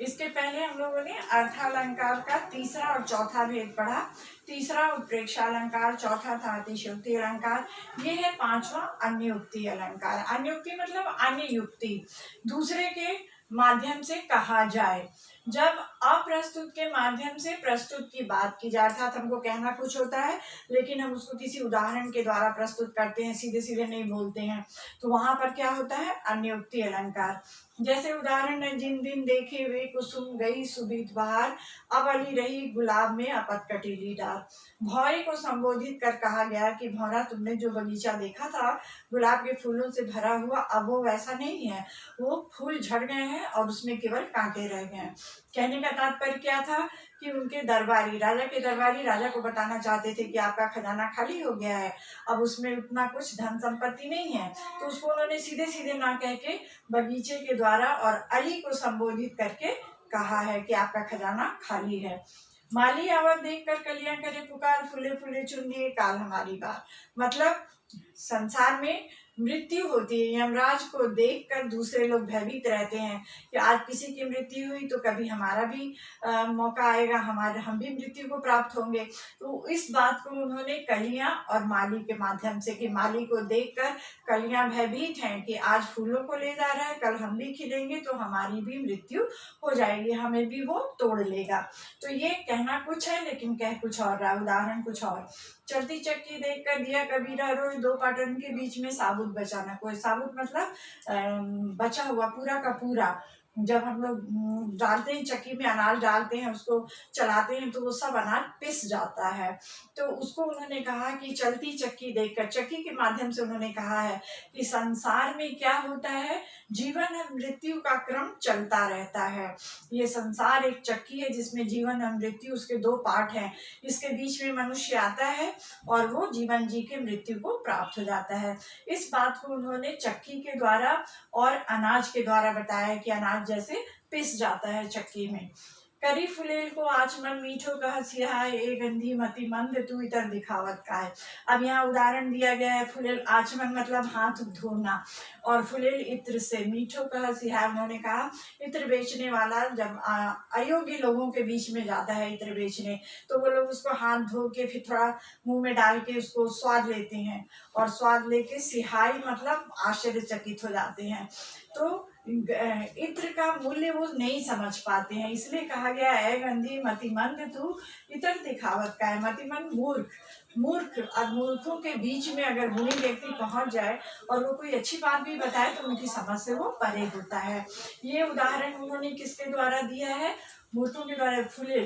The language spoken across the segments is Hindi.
इसके पहले हम लोगों ने अर्थालंकार का तीसरा और चौथा भेद पढ़ा। तीसरा उत्प्रेक्षालंकार, चौथा था अतिशयोक्ति अलंकार, ये है पांचवा अन्योक्ति अलंकार। अन्योक्ति मतलब अन्य युक्ति, दूसरे के माध्यम से कहा जाए। जब अप्रस्तुत के माध्यम से प्रस्तुत की बात की जाए, अर्थात हमको कहना कुछ होता है लेकिन हम उसको किसी उदाहरण के द्वारा प्रस्तुत करते हैं, सीधे सीधे नहीं बोलते हैं, तो वहां पर क्या होता है, अन्योक्ति अलंकार। जैसे उदाहरण है, जिन दिन देखे वे कुसुम गई सुबीत बहार, अब अली रही गुलाब में अपत कटीली डार। भौरे को संबोधित कर कहा गया कि भौरा, तुमने जो बगीचा देखा था गुलाब के फूलों से भरा हुआ, अब वो वैसा नहीं है, वो फूल झड़ गए हैं और उसमें केवल कांटे रह गए हैं। कहने का तात्पर्य क्या था कि उनके दरबारी, राजा के दरबारी राजा को बताना चाहते थे कि आपका खजाना खाली हो गया है, अब उसमें उतना कुछ धन संपत्ति नहीं है। तो उसको उन्होंने सीधे सीधे ना कह के बगीचे के द्वारा और अली को संबोधित करके कहा है कि आपका खजाना खाली है। माली आवत देख कर कलियां करे पुकार, फूले फूले चुन लिए काल हमारी बार। मतलब संसार में मृत्यु होती है, यमराज को देखकर दूसरे लोग भयभीत रहते हैं कि आज किसी की मृत्यु हुई तो कभी हमारा भी मौका आएगा, हम भी मृत्यु को प्राप्त होंगे। तो इस बात को उन्होंने कलियां और माली के माध्यम से, कि माली को देखकर कलियां भयभीत हैं कि आज फूलों को ले जा रहा है, कल हम भी खिलेंगे तो हमारी भी मृत्यु हो जाएगी, हमें भी वो तोड़ लेगा। तो ये कहना कुछ है लेकिन कह कुछ और रहा, उदाहरण कुछ और। चलती चक्की देखकर दिया कबीरा रोज, दो पाटन के बीच में साबुत बचाना। कोई साबुत मतलब बचा हुआ पूरा का पूरा। जब हम लोग डालते हैं चक्की में, अनाज डालते हैं, उसको चलाते हैं तो वो सब अनाज पिस जाता है। तो उसको उन्होंने कहा कि चलती चक्की देखकर, चक्की के माध्यम से उन्होंने कहा है कि संसार में क्या होता है, जीवन और मृत्यु का क्रम चलता रहता है। ये संसार एक चक्की है जिसमें जीवन और मृत्यु, उसके दो पार्ट हैं। इसके बीच में मनुष्य आता है और वो जीवन जी के मृत्यु को प्राप्त हो जाता है। इस बात को उन्होंने चक्की के द्वारा और अनाज के द्वारा बताया कि अनाज जैसे पिस जाता है चक्की में। करी फुलेल को आचमन मीठो कह सिहाय, ए गंधी मति मंद तू इतर दिखावत का है। अब यहाँ उदाहरण दिया गया है, फुलेल आचमन मतलब हाथ धोना, और फुलेल इत्र से, मीठो कह सिहाय उन्होंने कहा इत्र बेचने वाला जब अयोग्य लोगों के बीच में जाता है इत्र बेचने, तो वो लोग उसको हाथ धो के फिर थोड़ा मुंह में डाल के उसको स्वाद लेते हैं, और स्वाद लेके सिहाई मतलब आश्चर्यचकित हो जाते हैं। तो इत्र का मूल्य वो नहीं समझ पाते हैं, इसलिए कहा गया है गंधी मतिमंद तू इतर दिखावत का है। मतिमंद मूर्ख और मूर्खों के बीच में अगर गुणी व्यक्ति पहुंच जाए और वो कोई अच्छी बात भी बताए तो उनकी समझ से वो परे होता है। ये उदाहरण उन्होंने किसके द्वारा दिया है, मूर्खों के द्वारा, फुले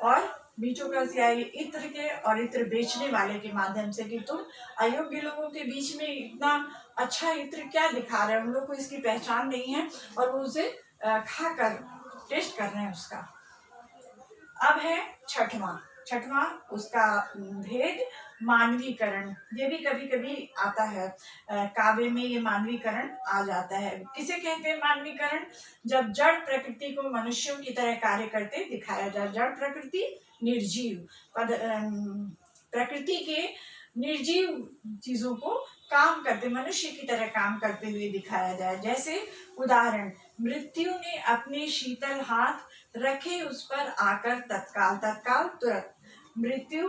और बीचों का सियाई इत्र के और इत्र बेचने वाले के माध्यम से, कि तुम अयोग्य लोगों के बीच में इतना अच्छा इत्र क्या दिखा रहे हैं, उन लोग को इसकी पहचान नहीं है और वो उसे खाकर टेस्ट कर रहे हैं उसका। अब है छठवां उसका भेद, मानवीकरण। ये भी कभी कभी आता है काव्य में, ये मानवीकरण आ जाता है। किसे कहते हैं मानवीकरण, जब जड़ प्रकृति को मनुष्यों की तरह कार्य करते दिखाया जाए। जड़ प्रकृति निर्जीव प्रकृति के निर्जीव चीजों को काम करते, मनुष्य की तरह काम करते हुए दिखाया जाए। जैसे उदाहरण, मृत्यु ने अपने शीतल हाथ रखे उस पर आकर तत्काल तुरंत। मृत्यु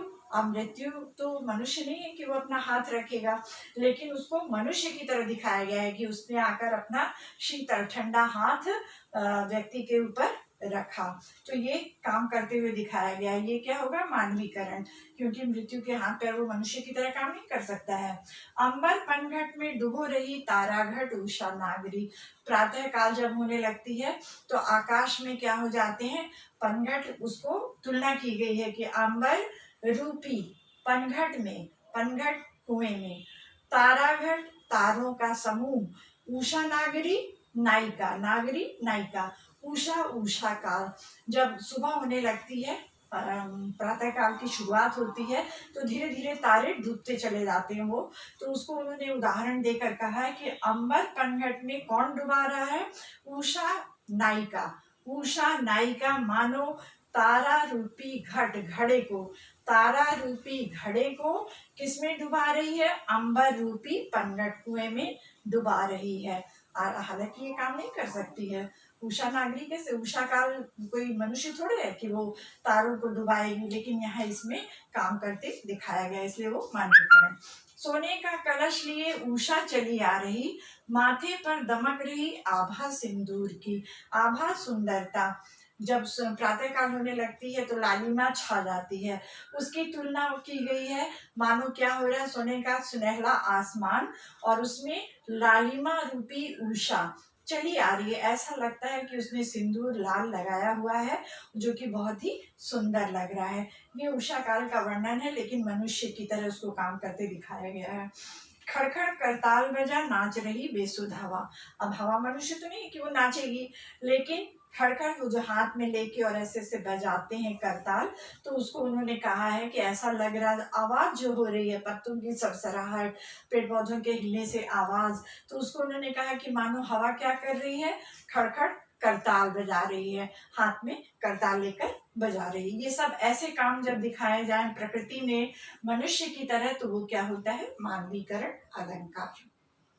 तो मनुष्य नहीं है कि वो अपना हाथ रखेगा, लेकिन उसको मनुष्य की तरह दिखाया गया है कि उसने आकर अपना शीतल ठंडा हाथ व्यक्ति के ऊपर रखा, तो ये काम करते हुए दिखाया गया है। ये क्या होगा, मानवीकरण, क्योंकि मृत्यु के हाथ पैर वो मनुष्य की तरह काम नहीं कर सकता है। अंबर पनघट में डूबो रही तारा घट उषा नागरी। प्रातः काल जब होने लगती है तो आकाश में क्या हो जाते हैं, पनघट, उसको तुलना की गई है कि अंबर रूपी पनघट में, पनघट कुएं में, ताराघट तारों का समूह, उषा नागरी नायिका, उषा काल, जब सुबह होने लगती है, प्रातः काल की शुरुआत होती है तो धीरे धीरे तारे डूबते चले जाते हैं वो, तो उसको उन्होंने उदाहरण देकर कहा है कि अंबर पनघट में कौन डुबा रहा है, उषा नायिका मानो तारा रूपी तारा रूपी घड़े को किसमें डुबा रही है, अंबर रूपी पनघट कुएं में डुबा रही है। हालांकि ये काम नहीं कर सकती है, उषा नागरी कैसे, उषा काल कोई मनुष्य थोड़े है कि वो तारों को डुबाएगी, लेकिन यहाँ इसमें काम करते दिखाया गया, इसलिए वो मान्यता है। सोने का कलश लिए उषा चली आ रही, माथे पर दमक रही आभा सिंदूर की। आभा सुंदरता, जब प्रातः काल होने लगती है तो लालिमा छा जाती है, उसकी तुलना की गई है, मानो क्या हो रहा है, सोने का सुनहला आसमान और उसमें लालिमा रूपी उषा चली आ रही है, ऐसा लगता है कि उसने सिंदूर लाल लगाया हुआ है, जो कि बहुत ही सुंदर लग रहा है। ये उषा काल का वर्णन है, लेकिन मनुष्य की तरह उसको काम करते दिखाया गया है। खड़खड़ करताल बजा नाच रही बेसुध हवा। अब हवा मनुष्य तो नहीं कि वो नाचेगी, लेकिन खड़खड़ वो जो हाथ में लेके और ऐसे ऐसे बजाते हैं करताल, तो उसको उन्होंने कहा है कि ऐसा लग रहा है, आवाज जो हो रही है पत्तों की सरसराहट, पेड़ पौधों के हिलने से आवाज, तो उसको उन्होंने कहा कि मानो हवा क्या कर रही है, खड़खड़ करताल बजा रही है, हाथ में करताल लेकर बजा रही है। ये सब ऐसे काम जब दिखाए जाए प्रकृति में मनुष्य की तरह, तो वो क्या होता है, मानवीकरण अलंकार।